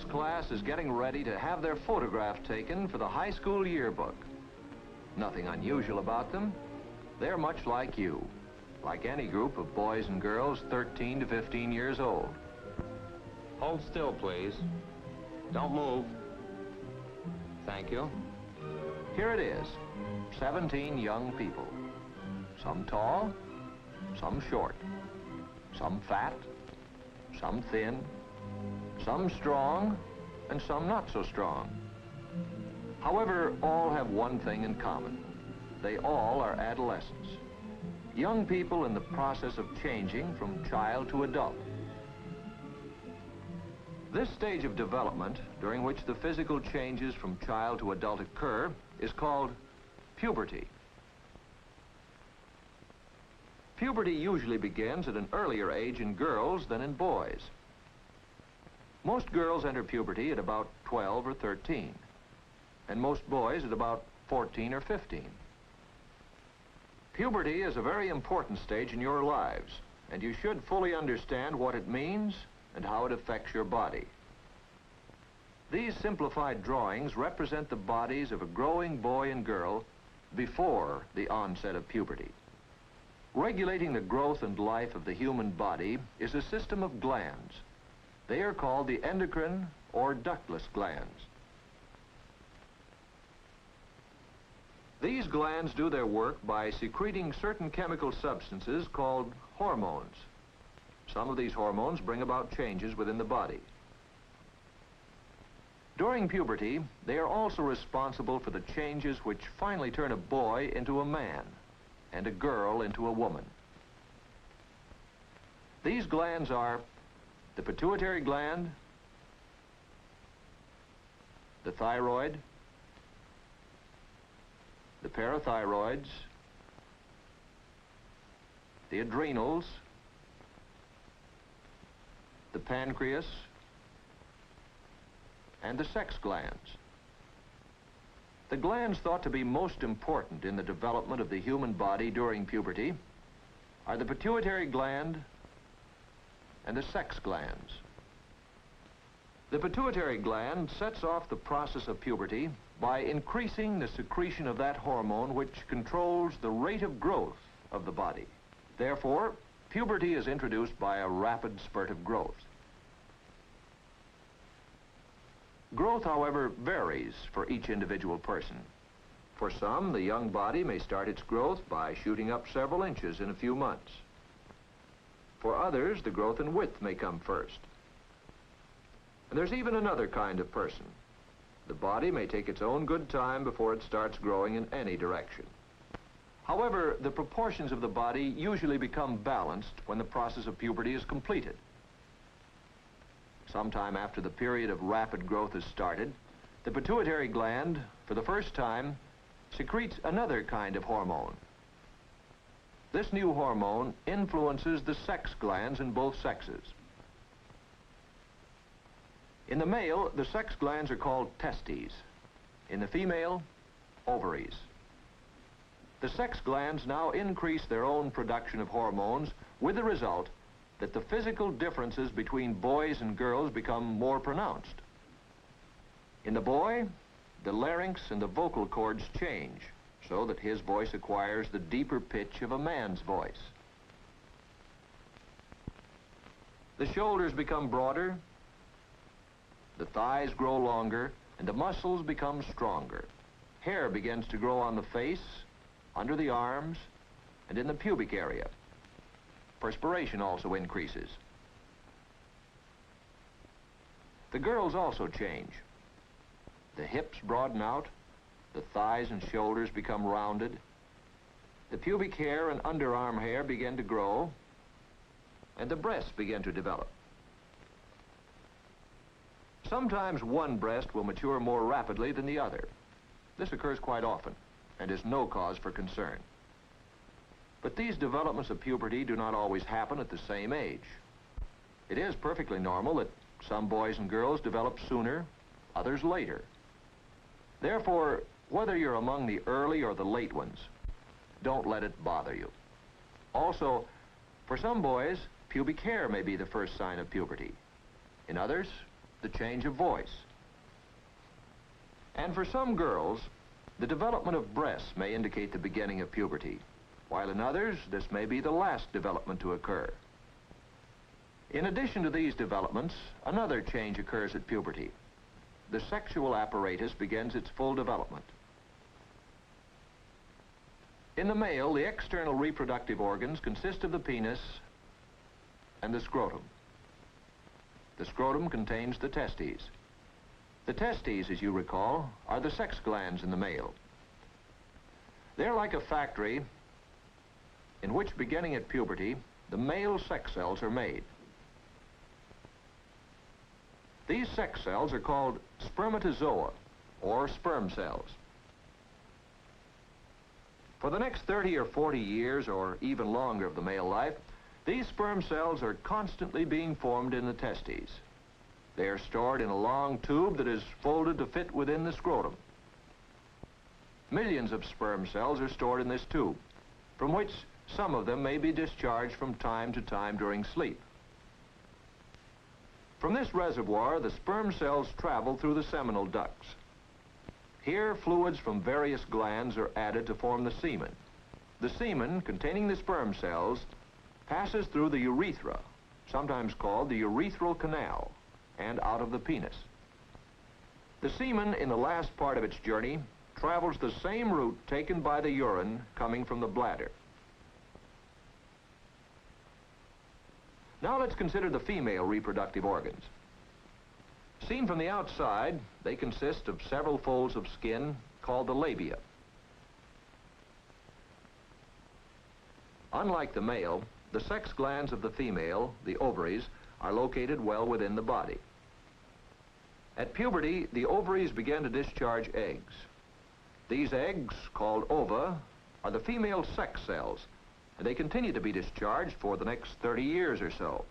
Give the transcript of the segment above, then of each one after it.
This class is getting ready to have their photograph taken for the high school yearbook. Nothing unusual about them. They're much like you, like any group of boys and girls 13 to 15 years old. Hold still, please. Don't move. Thank you. Here it is, 17 young people. Some tall, some short, some fat, some thin, some strong, and some not so strong. However, all have one thing in common. They all are adolescents. Young people in the process of changing from child to adult. This stage of development, during which the physical changes from child to adult occur, is called puberty. Puberty usually begins at an earlier age in girls than in boys. Most girls enter puberty at about 12 or 13, and most boys at about 14 or 15. Puberty is a very important stage in your lives, and you should fully understand what it means and how it affects your body. These simplified drawings represent the bodies of a growing boy and girl before the onset of puberty. Regulating the growth and life of the human body is a system of glands. They are called the endocrine or ductless glands. These glands do their work by secreting certain chemical substances called hormones. Some of these hormones bring about changes within the body. During puberty, they are also responsible for the changes which finally turn a boy into a man and a girl into a woman. These glands are the pituitary gland, the thyroid, the parathyroids, the adrenals, the pancreas, and the sex glands. The glands thought to be most important in the development of the human body during puberty are the pituitary gland and the sex glands. The pituitary gland sets off the process of puberty by increasing the secretion of that hormone which controls the rate of growth of the body. Therefore, puberty is introduced by a rapid spurt of growth. Growth, however, varies for each individual person. For some, the young body may start its growth by shooting up several inches in a few months. For others, the growth in width may come first. And there's even another kind of person. The body may take its own good time before it starts growing in any direction. However, the proportions of the body usually become balanced when the process of puberty is completed. Sometime after the period of rapid growth has started, the pituitary gland, for the first time, secretes another kind of hormone. This new hormone influences the sex glands in both sexes. In the male, the sex glands are called testes. In the female, ovaries. The sex glands now increase their own production of hormones with the result that the physical differences between boys and girls become more pronounced. In the boy, the larynx and the vocal cords change so that his voice acquires the deeper pitch of a man's voice. The shoulders become broader, the thighs grow longer, and the muscles become stronger. Hair begins to grow on the face, under the arms, and in the pubic area. Perspiration also increases. The girls also change. The hips broaden out, the thighs and shoulders become rounded, the pubic hair and underarm hair begin to grow, and the breasts begin to develop. Sometimes one breast will mature more rapidly than the other. This occurs quite often and is no cause for concern. But these developments of puberty do not always happen at the same age. It is perfectly normal that some boys and girls develop sooner, others later. Therefore, whether you're among the early or the late ones, don't let it bother you. Also, for some boys, pubic hair may be the first sign of puberty. In others, the change of voice. And for some girls, the development of breasts may indicate the beginning of puberty, while in others, this may be the last development to occur. In addition to these developments, another change occurs at puberty. The sexual apparatus begins its full development. In the male, the external reproductive organs consist of the penis and the scrotum. The scrotum contains the testes. The testes, as you recall, are the sex glands in the male. They're like a factory in which, beginning at puberty, the male sex cells are made. These sex cells are called spermatozoa, or sperm cells. For the next 30 or 40 years, or even longer of the male life, these sperm cells are constantly being formed in the testes. They are stored in a long tube that is folded to fit within the scrotum. Millions of sperm cells are stored in this tube, from which some of them may be discharged from time to time during sleep. From this reservoir, the sperm cells travel through the seminal ducts. Here, fluids from various glands are added to form the semen. The semen, containing the sperm cells, passes through the urethra, sometimes called the urethral canal, and out of the penis. The semen, in the last part of its journey, travels the same route taken by the urine coming from the bladder. Now let's consider the female reproductive organs. Seen from the outside, they consist of several folds of skin called the labia. Unlike the male, the sex glands of the female, the ovaries, are located well within the body. At puberty, the ovaries begin to discharge eggs. These eggs, called ova, are the female sex cells, and they continue to be discharged for the next 30 years or so.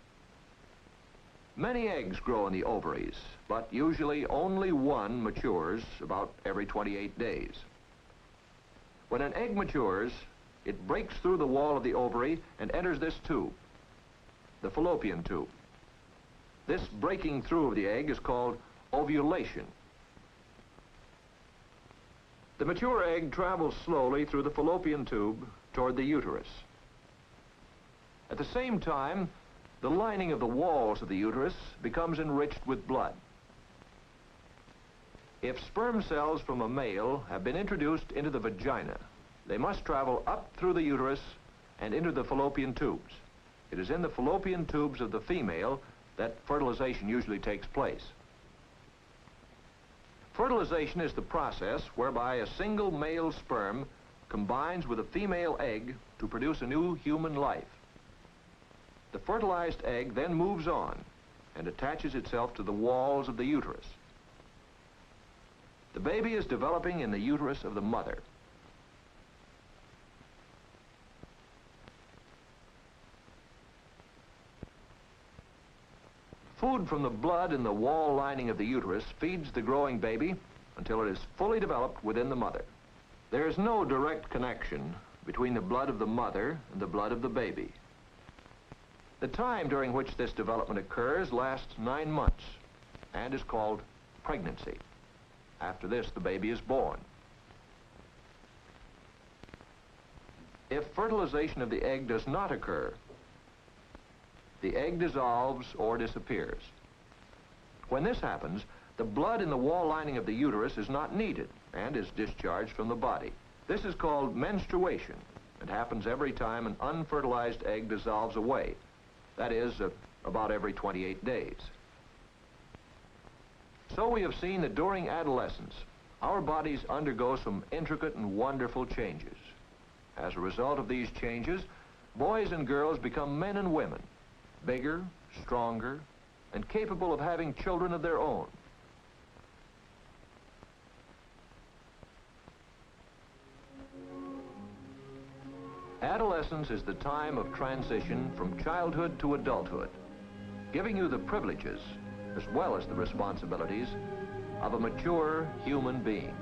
Many eggs grow in the ovaries, but usually only one matures about every 28 days. When an egg matures, it breaks through the wall of the ovary and enters this tube, the fallopian tube. This breaking through of the egg is called ovulation. The mature egg travels slowly through the fallopian tube toward the uterus. At the same time, the lining of the walls of the uterus becomes enriched with blood. If sperm cells from a male have been introduced into the vagina, they must travel up through the uterus and into the fallopian tubes. It is in the fallopian tubes of the female that fertilization usually takes place. Fertilization is the process whereby a single male sperm combines with a female egg to produce a new human life. The fertilized egg then moves on and attaches itself to the walls of the uterus. The baby is developing in the uterus of the mother. Food from the blood in the wall lining of the uterus feeds the growing baby until it is fully developed within the mother. There is no direct connection between the blood of the mother and the blood of the baby. The time during which this development occurs lasts 9 months and is called pregnancy. After this, the baby is born. If fertilization of the egg does not occur, the egg dissolves or disappears. When this happens, the blood in the wall lining of the uterus is not needed and is discharged from the body. This is called menstruation and happens every time an unfertilized egg dissolves away. That is, about every 28 days. So we have seen that during adolescence, our bodies undergo some intricate and wonderful changes. As a result of these changes, boys and girls become men and women, bigger, stronger, and capable of having children of their own. Adolescence is the time of transition from childhood to adulthood, giving you the privileges, as well as the responsibilities, of a mature human being.